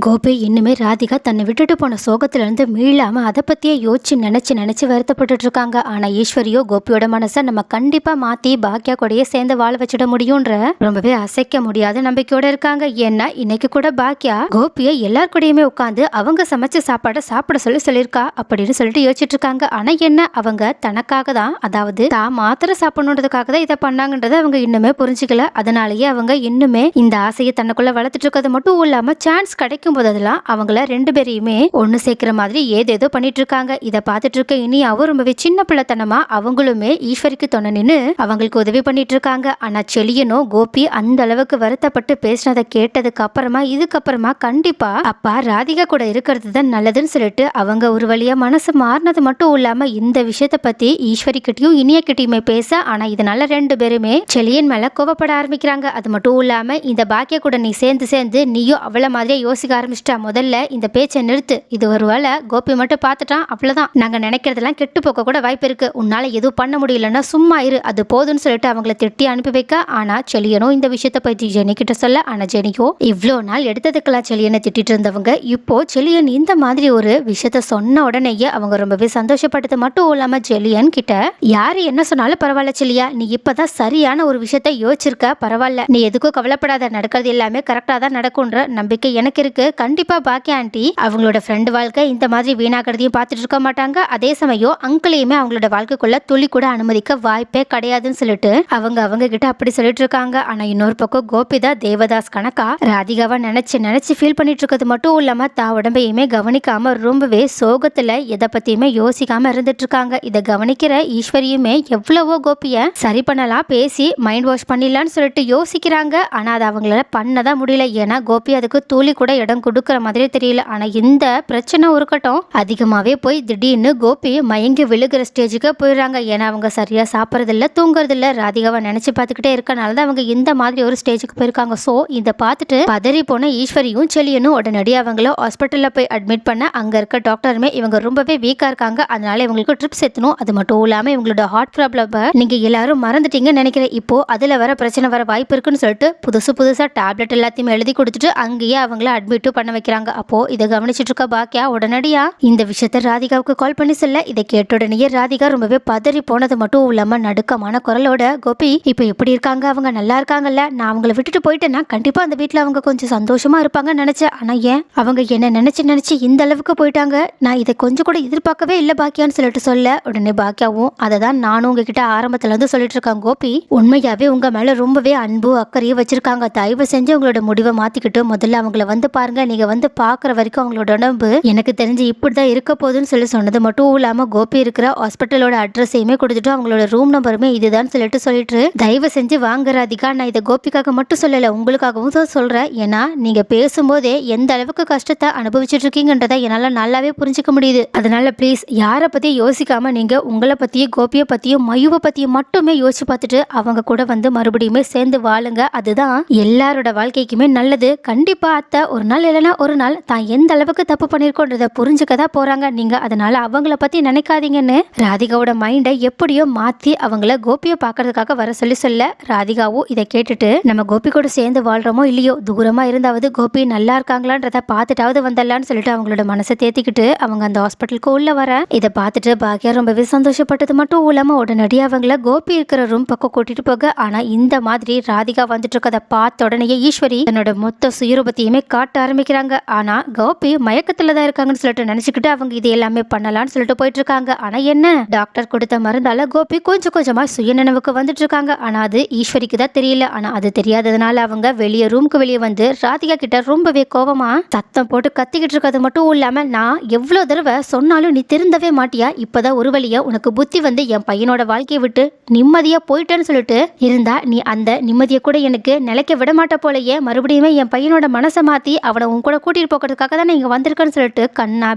கோபி இன்னுமே ராதிகா தன்னை விட்டுட்டு போன சோகத்துல இருந்து மீளாம அதை பத்தியே யோசிச்சு நினைச்சு வருத்தப்பட்டுட்டு இருக்காங்க. ஆனா ஈஸ்வரியோ கோபியோட மனசை நம்ம கண்டிப்பா மாத்தி பாக்கியா கூடயே சேர்ந்து வாழ வச்சிட முடியும்ன்ற ரொம்பவே அசைக்க முடியாத நம்பிக்கையோட இருக்காங்க. ஏன்னா இன்னைக்கு கூட பாக்கியா கோபியை எல்லார் கூடயுமே உட்காந்து அவங்க சமைச்ச சாப்பாடை சாப்பிட சொல்லியிருக்கா அப்படின்னு சொல்லிட்டு யோசிச்சுட்டு இருக்காங்க. ஆனா என்ன, அவங்க தனக்காக தான், அதாவது தான் மாத்திரை சாப்பிடணுன்றதுக்காக தான் இதை பண்ணாங்கன்றதை அவங்க இன்னுமே புரிஞ்சுக்கல. அதனாலயே அவங்க இன்னுமே இந்த ஆசையை தனக்குள்ள வளர்த்துட்டு இருக்கிறது மட்டும் இல்லாம சான்ஸ் கிடைக்கும் போதெல்லாம் அவங்கள ரெண்டு பேரையுமே ஒண்ணு சேர்க்கிற மாதிரி ஏதேதோ பண்ணிட்டு இருக்காங்க. இதை பார்த்துட்டு இருக்க இனியாவும் ரொம்பவே சின்ன பிள்ளைத்தனமா அவங்களுமே ஈஸ்வரிக்கு துணை நின்று அவங்களுக்கு உதவி பண்ணிட்டு இருக்காங்க. ஆனா செலியனும் கோபி அந்த அளவுக்கு வருத்தப்பட்டு பேசினதை கேட்டதுக்கு அப்புறமா இதுக்கப்புறமா கண்டிப்பா அப்பா ராதிகா கூட இருக்கிறது தான் நல்லதுன்னு சொல்லிட்டு அவங்க ஒரு வழியா மனசு மாறினது மட்டும் இல்லாம இந்த விஷயத்த பத்தி ஈஸ்வரி கிட்டயும் இனிய கிட்டயுமே பேச, ஆனா இதனால ரெண்டு பேருமே செலியன் மேல கோவப்பட ஆரம்பிக்கிறாங்க. அது மட்டும் இல்லாம இந்த பாக்கிய கூட நீ சேர்ந்து நீயும் அவள மாதிரியே யோசிக்க ஆரம்பிச்சிட்டா, முதல்ல இந்த பேச்சை நிறுத்து. இது ஒரு வேளை கோபி மட்டும் பார்த்துட்டான் அவ்வளவுதான், நாங்க நினைக்கிறதெல்லாம் கெட்டு போக்க கூட வாய்ப்பு இருக்கு, உன்னால எதுவும் பண்ண முடியலன்னா சும்மா இரு, அது போதும்னு சொல்லிட்டு அவங்கள திட்டி அனுப்பி வைக்க. ஆனா செலியனும் இந்த விஷயத்த பத்தி ஜெனி கிட்ட சொல்ல, ஆனா ஜெனியோ இவ்வளோ நாள் எடுத்ததுக்கெல்லாம் செலியனை திட்டிட்டு இருந்தவங்க இப்போ செலியன் இந்த மாதிரி ஒரு விஷயத்த சொன்ன உடனேயே அவங்க ரொம்பவே சந்தோஷப்பட்டது மட்டும் இல்லாம செலியன் கிட்ட யாரு என்ன சொன்னாலும் பரவாயில்ல செலியா, நீ இப்பதான் சரியான ஒரு விஷயத்த யோசிச்சிருக்க, பரவாயில்ல, நீ எதுக்கும் கவலைப்படாத, நடக்கிறது எல்லாமே கரெக்டா தான் நடக்கும்ன்ற நம்பிக்கை எனக்கு இருக்கு. கண்டிப்பா பாக்கியா ஆண்டி அவங்களோட ஃப்ரெண்டு வாழ்க்கை இந்த மாதிரி வீணாகிறதையும் பார்த்துட்டு இருக்க மாட்டாங்க. அதே சமயம் அங்கிளையுமே அவங்களோட வாழ்க்கைக்குள்ள துளி கூட அனுமதிக்க வாய்ப்பே கிடையாதுன்னு சொல்லிட்டு அவங்க கிட்ட அப்படி சொல்லிட்டு இருக்காங்க. ஆனா இன்னொரு பக்கம் கோபிதா தேவதாஸ் கணக்கா ராதிகாவை நினைச்சு ஃபீல் பண்ணிட்டு இருக்கிறது மட்டும் இல்லாம தான் உடம்பையுமே கவனிக்காம ரொம்பவே சோகத்துல எதை பத்தியுமே யோசிக்காம இருந்துட்டு இருக்காங்க. இதை கவனிக்கிற ஈஸ்வரியுமே எவ்வளவோ கோபிய சரி பண்ணலாம், பேசி மைண்ட் வாஷ் பண்ணிடலான்னு சொல்லிட்டு யோசிக்கிறாங்க. ஆனா அது அவங்களால பண்ணதான் முடியல. ஏன்னா கோபி அதுக்கு தூளி கூட இடம் கொடுக்குற மாதிரி தெரியல. ஆனா இந்த பிரச்சனை ஒரு கட்டம் அதிகமாவே போய் திடீர்னு கோபி மயங்கி விழுகிற ஸ்டேஜுக்கு போயிடுறாங்க. ஏன்னா அவங்க சரியா சாப்பிட்றது இல்ல, தூங்குறது இல்ல, ராதிகாவை நினைச்சு பார்த்துக்கிட்டே இருக்கனாலதான் அவங்க இந்த மாதிரி ஒரு ஸ்டேஜுக்கு போயிருக்காங்க. சோ இதை பார்த்துட்டு பதறி போன ஈஸ்வரியும் செலியனும் உடனடியாக அவங்கள ஹாஸ்பிட்டல்ல போய் அட்மிட் பண்ண, அங்க இருக்க டாக்டருமே இவங்க ரொம்பவே வீக்கா இருக்காங்க, அதனால இவங்களுக்கு ட்ரிப்ஸ் ஏற்றணும், அது மட்டும் இல்லாம இவங்களோட ஹார்ட் ப்ராப்ளம் நீங்க எல்லாரும் மறந்துட்டீங்கன்னு நினைக்கிறேன், இப்போ அதுல வர பிரச்சனை வர வாய்ப்பு இருக்குன்னு சொல்லிட்டு புதுசா டேப்லெட் எல்லாத்தையுமே எழுதி கொடுத்துட்டு அங்கேயே அவங்கள அட்மிட் பண்ண வைக்கிறாங்க. அப்போ இதை கவனிச்சுட்டு இருக்க பாக்கியா உடனடியா இந்த விஷயத்த ராதிகாவுக்கு கால் பண்ணி சொல்ல, இதை கேட்ட உடனே ராதிகா ரொம்பவே பதறி போனது மட்டும் இல்லாம நடுக்கமான குரலோட, கோபி இப்ப எப்படி இருக்காங்க, அவங்க நல்லா இருக்காங்கல்ல, நான் அவங்கள விட்டுட்டு போயிட்டேன்னா கண்டிப்பா அந்த வீட்டுல அவங்க கொஞ்சம் சந்தோஷமா இருப்பாங்கன்னு நினைச்சேன், ஆனா ஏன் அவங்க என்ன நினைச்சு இந்த அளவுக்கு போயிட்டாங்க, நான் இதை கொஞ்சம் கூட எதிர்பார்க்கவே இல்லை பாக்கியான்னு சொல்லிட்டு சொல்ல, உடனே பாக்கியாவும் அதை தான் நானும் உங்ககிட்ட ஆரம்பத்துல இருந்து சொல்லிட்டு இருக்காங்க, கோபி உண்மையாவே உங்க மேல ரொம்பவே அன்பு அக்கறையும் வச்சிருக்காங்க, தயவு செஞ்சு உங்களோட முடிவை மாத்திக்கிட்டு முதல்ல அவங்கள வந்து பாருங்க, நீங்க வந்து பாக்குற வரைக்கும் அவங்களோட உடம்பு எனக்கு தெரிஞ்சு இப்படிதான் இருக்க போகுதுன்னு சொல்லி சொன்னது மட்டும் இல்லாம கோபி இருக்கிற ஹாஸ்பிட்டலோட அட்ரஸையுமே கொடுத்துட்டு அவங்களோட ரூம் நம்பருமே இதுதான் சொல்லிட்டு தயவு செஞ்சு வாங்க ராதிகா, நான் இதை கோபிக்காக மட்டும் சொல்லல உங்களுக்காகவும் தான் சொல்றேன், ஏன்னா நீங்க பேசும்போதே எந்த அளவுக்கு கஷ்டத்தை அனுபவிச்சுட்டு இருக்கீங்கன்றதை என்னால நல்லாவே புரிஞ்சுக்க முடியுது, அதனால ப்ளீஸ் யாரை பத்தியும் யோசிக்காம நீங்க உங்களை பத்தியும் கோபியை பத்தியும் மயுவை பத்தியும் மட்டுமே யோசிச்சு பார்த்துட்டு அவங்க கூட வந்து மறுபடியுமே சேர்ந்து வாழுங்க, அதுதான் எல்லாரோட வாழ்க்கைக்குமே நல்லது. கண்டிப்பா அத்தை ஒரு நாள் இல்லைன்னா ஒரு நாள் தான் எந்த அளவுக்கு தப்பு பண்ணிருக்கோன்றத புரிஞ்சுக்கதான் போறாங்க, நீங்க அதனால அவங்கள பத்தி நினைக்காதீங்கன்னு ராதிகாவோட மைண்டை எப்படியோ மாத்தி அவங்கள கோபியை பாக்குறதுக்காக வர சொல்ல, ராதிகாவும் இதை கேட்டுட்டு நம்ம கோபி கூட சேர்ந்து வாழ்றோமோ இல்லையோ தூரமா இருந்தாவது கோபி நல்லா இருக்காங்களான்றத பார்த்துட்டாவது வந்தலான்னு சொல்லிட்டு அவங்களோட மனசை தேத்திக்கிட்டு அவங்க அந்த ஹாஸ்பிட்டலுக்கு உள்ள வர, இதை பார்த்துட்டு பாக்கியா ரொம்பவே சந்தோஷப்பட்டது மட்டும் இல்லாம உடனடியே அவங்கள கோபி இருக்கிற ரூம் பக்கம் கூட்டிட்டு போக, ஆனா இந்த மாதிரி ராதிகா வந்துட்டு இருக்கதை பார்த்த உடனே ஈஸ்வரி தன்னோட மொத்த சுயரூபத்தையுமே காட்ட ஆரம்பிக்கிறாங்க. ஆனா கோபி மயக்கத்துல தான் இருக்காங்கன்னு சொல்லிட்டு நினைச்சுக்கிட்டு அவங்க இது எல்லாமே பண்ணலாம்னு சொல்லிட்டு போயிட்டு இருக்காங்க. ஆனா என்ன, டாக்டர் கொடுத்த மருந்தால கோபி கொஞ்சமா சுயநினைவுக்கு வந்துட்டு இருக்காங்க. ஆனா அது ஈஸ்வரிக்கு தான் தெரியல. ஆனா அது தெரியாததுனால அவங்க ரூமுக்கு வெளியே வந்து ராதிகா கிட்ட ரொம்பவே கோபமா சத்தம் போட்டு கத்திக்கிட்டு இருக்கிறது மட்டும் இல்லாம, நான் எவ்வளவு தடவை சொன்னாலும் நீ திருந்தவே மாட்டியா, இப்பதான் ஒரு வழியா உனக்கு புத்தி வந்து என் பையனோட வாழ்க்கையை விட்டு நிம்மதியா போயிட்டேன்னு சொல்லிட்டு இருந்தா நீ அந்த நிம்மதியை கூட எனக்கு நிலைக்க விட மாட்ட போலயே, மறுபடியுமே என் பையனோட மனசை மாத்தி அவனை உன் கூட கூட்டிட்டு போகிறதுக்காக தான் நீங்க வந்திருக்கேன்னு சொல்லிட்டு கண்ணா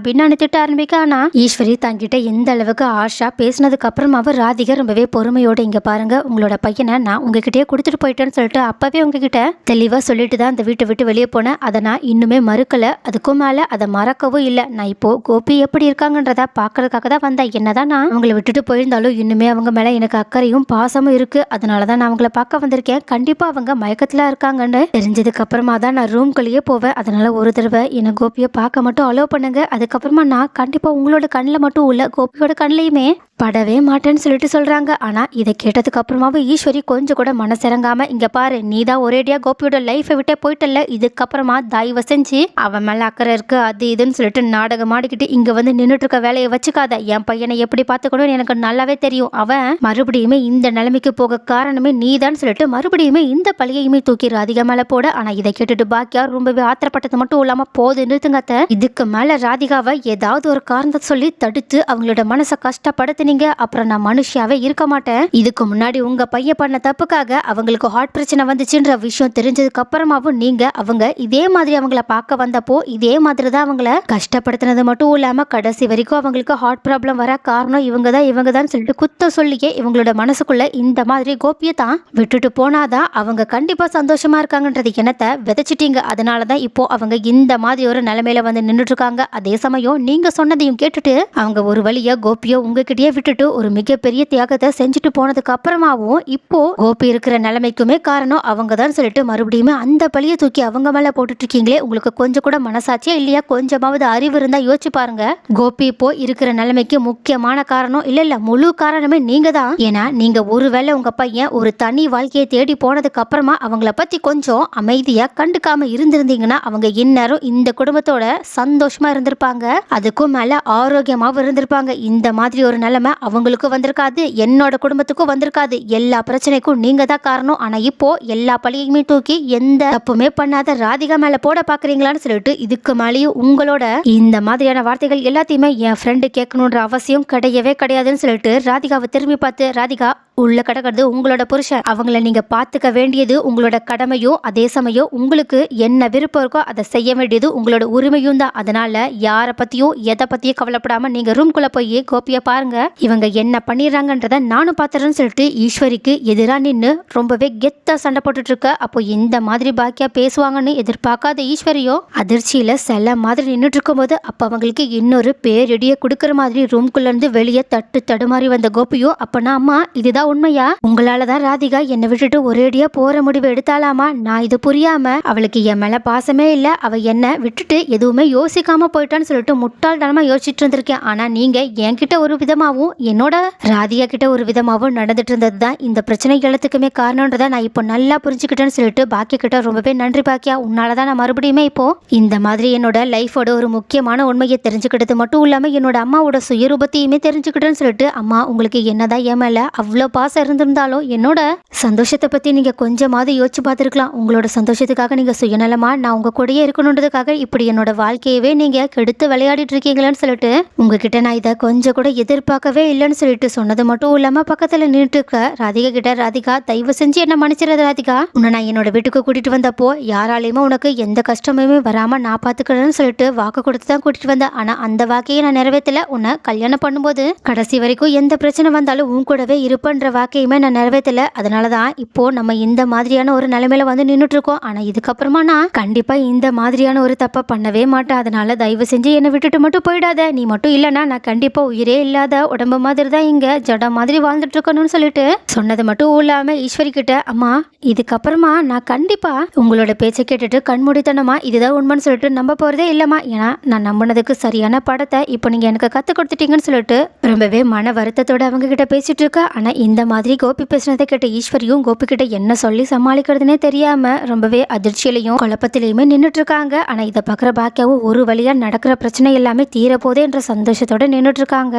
பின்னான்னு திட்ட ஆரம்பிக்க. ஆனா ஈஸ்வரி தங்கிட்ட எந்த அளவுக்கு ஆஷா பேசினதுக்கு அப்புறமாவும் ராதிகா ரொம்பவே பொறுமையோட, இங்க பாருங்க உங்களோட பையனை நான் உங்ககிட்டயே கொடுத்துட்டு போயிட்டேன்னு சொல்லிட்டு அப்பவே உங்ககிட்ட தெளிவா சொல்லிட்டு தான் அந்த வீட்டை விட்டு வெளியே போனேன், அதை நான் இன்னுமே மறுக்கல, அதுக்கும் மேல அதை மறக்கவும் இல்லை, நான் இப்போ கோபி எப்படி இருக்காங்கன்றத பாக்குறதுக்காக தான் வந்தேன், என்னதான் நான் அவங்களை விட்டுட்டு போயிருந்தாலும் இன்னுமே அவங்க மேல எனக்கு அக்கறையும் பாசமும் இருக்கு, அதனாலதான் நான் அவங்கள பார்க்க வந்திருக்கேன், கண்டிப்பா அவங்க மயக்கத்துல இருக்காங்கன்னு தெரிஞ்சதுக்கு அப்புறமா தான் நான் ரூம்குள்ளேயே போவேன், அதனால ஒரு தடவை என்ன கோபியை பார்க்க மட்டும் அலோவ் பண்ணுங்க. அதுக்கப்புறமா நான் கண்டிப்பா உங்களோட கண்ணில் மட்டும் இல்ல, கோபியோட கண்ணிலையுமே படவே மாட்டேன்னு சொல்லிட்டு சொல்றாங்க. ஆனா இதை கேட்டதுக்கு அப்புறமாவும் ஈஸ்வரி கொஞ்சம் கூட மனசிறங்காம, இங்க பாரு, நீ தான் ஒரேடியா கோபியோட லைஃபை விட்டே போயிட்டல, இதுக்கப்புறமா தயவு செஞ்சு அவன் மேல அக்கறை இருக்கு அது இதுன்னு சொல்லிட்டு நாடகம் ஆடிக்கிட்டு இங்க வந்து நின்றுட்டு இருக்க வேலையை வச்சுக்காத. என் பையனை எப்படி பார்த்துக்கணும்னு எனக்கு நல்லாவே தெரியும். அவன் மறுபடியுமே இந்த நிலைமைக்கு போக காரணமே நீதான் சொல்லிட்டு மறுபடியுமே இந்த பழியையுமே தூக்கி ராதிகா மேல போட. ஆனா இதை கேட்டுட்டு பாக்கியா ரொம்பவே ஆத்திரப்பட்டது மட்டும் இல்லாம, போது நிறுத்துங்க அத்தை, இதுக்கு மேல ராதிகாவை ஏதாவது ஒரு காரணத்தை சொல்லி தடுத்து அவங்களோட மனசை கஷ்டப்படுத்தினீங்க, அப்புறம் நான் மனுஷியாவே இருக்க மாட்டேன். இதுக்கு முன்னாடி உங்க பையன் பண்ண தப்புக்காக அவங்களுக்கு ஹார்ட் பிரச்சனை வந்துச்சுன்ற விஷயம் தெரிஞ்சதுக்கு அப்புறமாவும் நீங்க அவங்க இதே மாதிரி அவங்கள பார்க்க வந்தப்போ இதே மாதிரி தான் அவங்கள கஷ்டப்படுத்தினது மட்டும் இல்லாம கடைசி வரைக்கும் அவங்களுக்கு ஹார்ட் ப்ராப்ளம் வர காரணம் இவங்க தான் சொல்லிட்டு குத்த சொல்லியே இவங்களோட மனசுக்குள்ள இந்த மாதிரி கோபியை தான் விட்டுட்டு போனாதான் அவங்க கண்டிப்பா சந்தோஷமா இருக்காங்கன்றது எண்ணத்தை விதைச்சிட்டீங்க. அதனாலதான் இப்போ அவங்க இந்த மாதிரி ஒரு நிலைமையில வந்து நின்றுட்டு இருக்காங்க. அதே சமயம் நீங்க சொன்னதையும் கேட்டுட்டு அவங்க ஒரு வழியா கோபியை உங்ககிட்டயே விட்டுட்டு ஒரு மிகப்பெரிய தியாகத்தை செஞ்சுட்டு போனதுக்கு அப்புறமாவும் இப்போ கோபி இருக்கிற நிலைமைக்குமே காரணம் அவங்க தான் சொல்லிட்டு மறுபடியும் அந்த பழியை தூக்கி அவங்க மேல போட்டுட்டு இருக்கீங்களே, உங்களுக்கு கொஞ்சம் கூட மனசாட்சியா இல்லையா? கொஞ்சமாவது அறிவு இருந்தா யோசிச்சு பாருங்க. கோபி இப்போ இருக்கிற நிலைமைக்கு முக்கியமான காரணம் இல்ல முழு காரணமே நீங்க தான். ஏன்னா நீங்க ஒருவேளை உங்க பையன் ஒரு தனி வாழ்க்கையை தேடி போனதுக்கு அப்புறமா அவங்கள பத்தி கொஞ்சம் அமைதியா கண்டுக்காம இருந்திருந்தீங்கன்னா அவங்க இந்நேரம் இந்த குடும்பத்தோட சந்தோஷமா இருந்திருப்பாங்க, அதுக்கும் மேல ஆரோக்கியமாவும் இருந்திருப்பாங்க. இந்த மாதிரி ஒரு நிலைமை அவங்களுக்கும் வந்திருக்காது, என்னோட குடும்பத்துக்கும் வந்திருக்காது. எல்லா பிரச்சனைக்கும் நீங்க தான் காரணம். ஆனா இப்போ எல்லா பழியுமே தூக்கி எந்த தப்புமே பண்ணாத ராதிகா மேல போட பாக்குறீங்களான்னு சொல்லிட்டு இதுக்கு மேலேயும் உங்களோட இந்த மாதிரியான வார்த்தைகள் எல்லாத்தையுமே என் ஃப்ரெண்டு கேட்கணுன்ற அவசியம் கிடையவே கிடையாதுன்னு சொல்லிட்டு ராதிகாவை திரும்பி பார்த்து, ராதிகா உள்ள கிடக்கிறது உங்களோட புருஷன், அவங்கள நீங்க பாத்துக்க வேண்டியது உங்களோட கடமையும் அதே சமயம் உங்களுக்கு என்ன விருப்பம் இருக்கோ அதை செய்ய வேண்டியது உங்களோட உரிமையும் தான். அதனால யாரை பத்தியும் எதை பத்தியும் கவலைப்படாம நீங்க ரூம்குள்ள போய் கோபியை பாருங்க, இவங்க என்ன பண்ணிடுறாங்கன்றத நானும் பாத்துறேன்னு சொல்லிட்டு ஈஸ்வரிக்கு எதிராக நின்று ரொம்பவே கெத்தா சண்டை போட்டுட்டு இருக்க. அப்போ இந்த மாதிரி பாக்கியா பேசுவாங்கன்னு எதிர்பார்க்காத ஈஸ்வரியோ அதிர்ச்சியில செல்ல மாதிரி நின்றுட்டு இருக்கும் போது அப்ப அவங்களுக்கு இன்னொரு பேரிடியை கொடுக்கற மாதிரி ரூம்குள்ள இருந்து வெளியே தடுமாறி வந்த கோபியும், அப்பனா அம்மா இதுதான் உண்மையா? உங்களாலதான் ராதிகா என்னை விட்டுட்டு ஒரேடியா போற முடிவு எடுத்தாலாமா? நான் இது புரியாம அவளுக்கு என் மேல பாசமே இல்ல, அவ என்ன விட்டுட்டு எதுவுமே யோசிக்காம போயிட்டான்னு சொல்லிட்டு முட்டாள்தனமா யோசிச்சுட்டு இருந்திருக்கேன். ஆனா நீங்க என்கிட்ட ஒரு விதமாவும் என்னோட ராதிகா கிட்ட ஒரு விதமாவும் நடந்துட்டு இருந்தது தான் இந்த பிரச்சனை எல்லாத்துக்குமே காரணம்ன்றத நான் இப்போ நல்லா புரிஞ்சுக்கிட்டேன்னு சொல்லிட்டு பாக்கியா கிட்ட ரொம்பவே நன்றி பாக்கியா, உன்னாலதான் நான் மறுபடியுமே இப்போ இந்த மாதிரி என்னோட லைஃபோட ஒரு முக்கியமான உண்மையை தெரிஞ்சுக்கிட்டது மட்டும் இல்லாம என்னோட அம்மாவோட சுயரூபத்தையுமே தெரிஞ்சுக்கிட்டேன்னு சொல்லிட்டு, அம்மா உங்களுக்கு என்னதான் ஏன் மேல அவ்வளோ பாசம் இருந்திருந்தாலும் என்னோட சந்தோஷத்தை பத்தி நீங்க கொஞ்சமாவது யோசிச்சு பார்த்துருக்கலாம். உங்களோட சந்தோஷத்துக்காக நீங்க சுயநலமா நான் உங்க கூடயே இருக்கணுன்றதுக்காக இப்படி என்னோட வாழ்க்கையவே நீங்க கெடுத்து விளையாடிட்டு இருக்கீங்களேன்னு சொல்லிட்டு உங்ககிட்ட நான் இதை கொஞ்சம் கூட எதிர்பார்க்கவே இல்லைன்னு சொல்லிட்டு சொன்னது மட்டும் இல்லாம பக்கத்துல நின்றுட்டு இருக்க ராதிகா கிட்ட, ராதிகா தயவு செஞ்சு என்ன மன்னிச்சிடாத ராதிகா, உன்னை நான் என்னோட வீட்டுக்கு கூட்டிட்டு வந்தப்போ யாராலையுமே உனக்கு எந்த கஷ்டமுமே வராம நான் பாத்துக்கிறேன்னு சொல்லிட்டு வாக்கு கொடுத்து தான் கூட்டிட்டு வந்தேன். ஆனா அந்த வாக்கையை நான் நிறைவேற்றல. உன்னை கல்யாணம் பண்ணும்போது கடைசி வரைக்கும் எந்த பிரச்சனை வந்தாலும் உன் கூடவே இருப்பன்ற வாக்கையுமே நான் நிறைவேற்றல. அதனாலதான் இப்போ நம்ம இந்த மாதிரியான ஒரு நிலைமையில வந்து நின்றுட்டு இருக்கோம். ஆனா இதுக்கப்புறமா நான் கண்டிப்பா இந்த மாதிரியான ஒரு தப்பை பண்ணவே மாட்டேன். அதனால தயவு செஞ்சு என்னை விட்டுட்டு மட்டும் போயிடாத. நீ மட்டும் இல்லைன்னா நான் கண்டிப்பா உயிரே இல்லாத உடம்பு மாதிரி தான் இங்க ஜடம் மாதிரி வாழ்ந்துட்டு இருக்கணும்னு சொல்லிட்டு சொன்னது மட்டும் இல்லாம ஈஸ்வரி கிட்ட, அம்மா இதுக்கப்புறமா நான் கண்டிப்பா உங்களோட பேச்சை கேட்டுட்டு கண்மூடித்தனமா இதுதான் உண்மைன்னு சொல்லிட்டு நம்ப போறதே இல்லம்மா. ஏன்னா நான் நம்பினதுக்கு சரியான படத்தை இப்போ நீங்க எனக்கு கத்து கொடுத்துட்டீங்கன்னு சொல்லிட்டு ரொம்பவே மன வருத்தத்தோட அவங்க கிட்ட பேசிட்டு இருக்க. ஆனா இந்த மாதிரி கோபி பேசினதை கேட்ட ஈஸ்வரியும் கோபி கிட்ட என்ன சொல்லி சமாளிக்கிறதுனே தெரியாம ரொம்பவே அதிர்ச்சியிலையும் குழப்பத்திலையுமே நின்றுட்டு இருக்காங்க. ஆனா இதை பாக்குற பாக்கியாவும் ஒரு வழியா நடக்கிற பிரச்சனை எல்லாமே தீர போதே என்ற சந்தோஷத்தோட நின்றுட்டு இருக்காங்க.